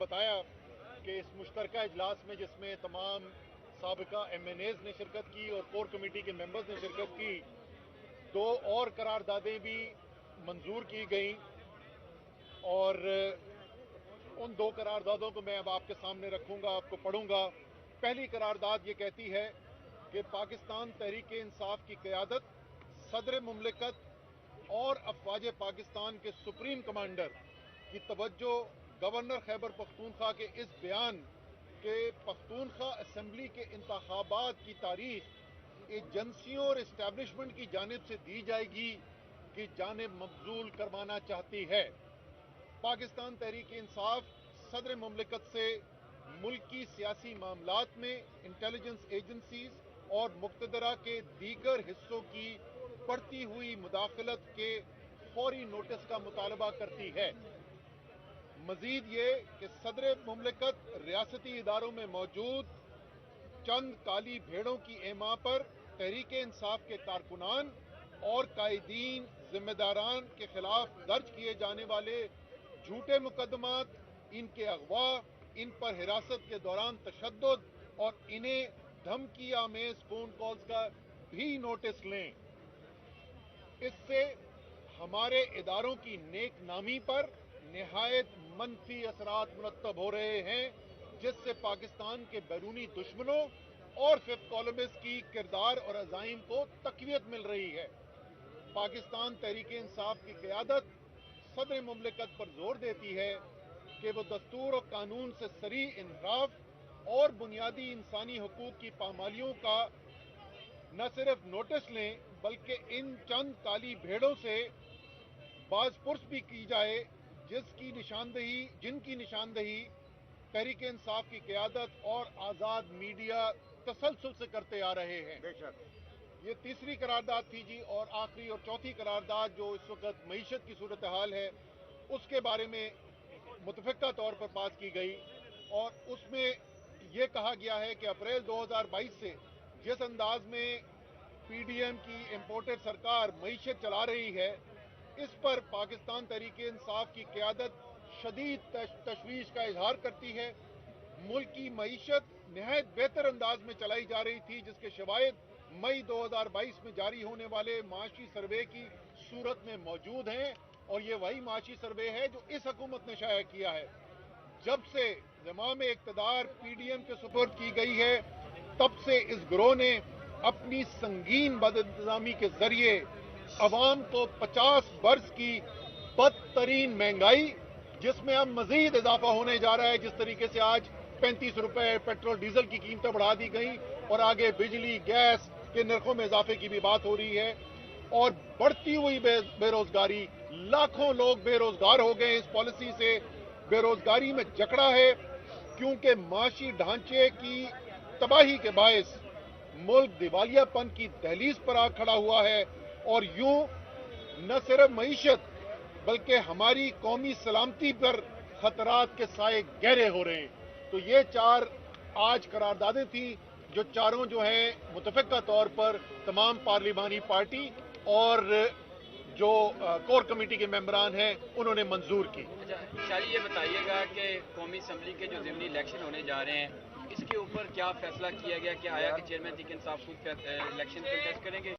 बताया कि इस मुश्तरका इजलास में, जिसमें तमाम साबिका MNAs ने शिरकत की और कोर कमेटी के मेंबर्स ने शिरकत की, 2 और करारदादें भी मंजूर की गईं और उन 2 करारदादों को मैं अब आपके सामने रखूंगा, आपको पढ़ूंगा। पहली करारदाद ये कहती है कि पाकिस्तान तहरीक-ए-इंसाफ की क़यादत सदर मुमलिकत और अफवाज पाकिस्तान के सुप्रीम कमांडर की तवज्जो गवर्नर खैबर पख्तूनख्वा के इस बयान के पख्तूनख्वा असम्बली के इंतखाबात की तारीख एजेंसियों और इस्टेब्लिशमेंट की जानिब से दी जाएगी की जानिब मबजूल करवाना चाहती है। पाकिस्तान तहरीक-ए-इंसाफ सदर मुमलिकत से मुल्की सियासी मामलात में इंटेलिजेंस एजेंसीज और मुक्तदरा के दीगर हिस्सों की बढ़ती हुई मुदाखलत के फौरी नोटिस का मुतालबा करती है। मजीद ये कि सदर मुमलिकत रियासती इदारों में मौजूद चंद काली भेड़ों की एमा पर तहरीक-ए-इंसाफ के कारकुनान और कायदीन जिम्मेदारान के खिलाफ दर्ज किए जाने वाले झूठे मुकदमात, इनके अगवा, इन पर हिरासत के दौरान तशद्दुद और इन्हें धमकी आमेज फोन कॉल्स का भी नोटिस लें। इससे हमारे इदारों की नेक नामी पर निहायत मनफी असरात मुरत्तब हो रहे हैं, जिससे पाकिस्तान के बैरूनी दुश्मनों और फिफ्थ कॉलमिस्ट की किरदार और अज़ाइम को तक़वियत मिल रही है। पाकिस्तान तहरीक-ए-इंसाफ की क़यादत सदर मुमलिकत पर जोर देती है कि वो दस्तूर और कानून से सरी इनहराफ और बुनियादी इंसानी हकूक़ की पामालियों का न सिर्फ नोटिस लें, बल्कि इन चंद काली भेड़ों से बाज़पुर्स भी की जाए, जिनकी निशानदही तहरीक-ए-इंसाफ की क़यादत और आज़ाद मीडिया तसलसल से करते आ रहे हैं। ये तीसरी करारदाद थी जी। और आखिरी और चौथी करारदाद जो इस वक्त मईशत की सूरत हाल है, उसके बारे में मुतफ़िक़ा तौर पर पास की गई और उसमें यह कहा गया है कि अप्रैल 2022 से जिस अंदाज में PDM की इम्पोर्टेड सरकार मईशत चला रही है, इस पर पाकिस्तान तहरीक-ए-इंसाफ की क़यादत शदीद तशवीश का इजहार करती है। मुल्क की मईशत नहायत बेहतर अंदाज में चलाई जा रही थी, जिसके शवाहिद मई 2022 में जारी होने वाले माशी सर्वे की सूरत में मौजूद हैं और ये वही माशी सर्वे है जो इस हुकूमत ने शाया किया है। जब से ज़माम इक़्तिदार PDM के सुपुर्द की गई है, तब से इस गिरोह ने अपनी संगीन बदइंतज़ामी के जरिए अवाम को 50 बरस की बदतरीन महंगाई, जिसमें अब मजीद इजाफा होने जा रहा है, जिस तरीके से आज 35 रुपए पेट्रोल डीजल की कीमतें बढ़ा दी गई और आगे बिजली गैस के नरखों में इजाफे की भी बात हो रही है, और बढ़ती हुई बेरोजगारी, लाखों लोग बेरोजगार हो गए। इस पॉलिसी से बेरोजगारी में जकड़ा है, क्योंकि माशी ढांचे की तबाही के बायस मुल्क दिवालियापन की दहलीज पर आ खड़ा हुआ है और यूं न सिर्फ मईशत बल्कि हमारी कौमी सलामती पर खतरात के साए गहरे हो रहे हैं। तो ये 4 आज करारदादें थी जो चारों जो हैं मुतफ़िक़ा तौर पर तमाम पार्लिमानी पार्टी और जो कोर कमेटी के मेंबरान हैं उन्होंने मंजूर की। अच्छा शाली, ये बताइएगा कि कौमी असम्बली के जो ज़िमनी इलेक्शन होने जा रहे हैं, इसके ऊपर क्या फैसला किया गया? क्या आया कि चेयरमैन तहरीक-ए-इंसाफ खुद इलेक्शन कंटेस्ट करेंगे?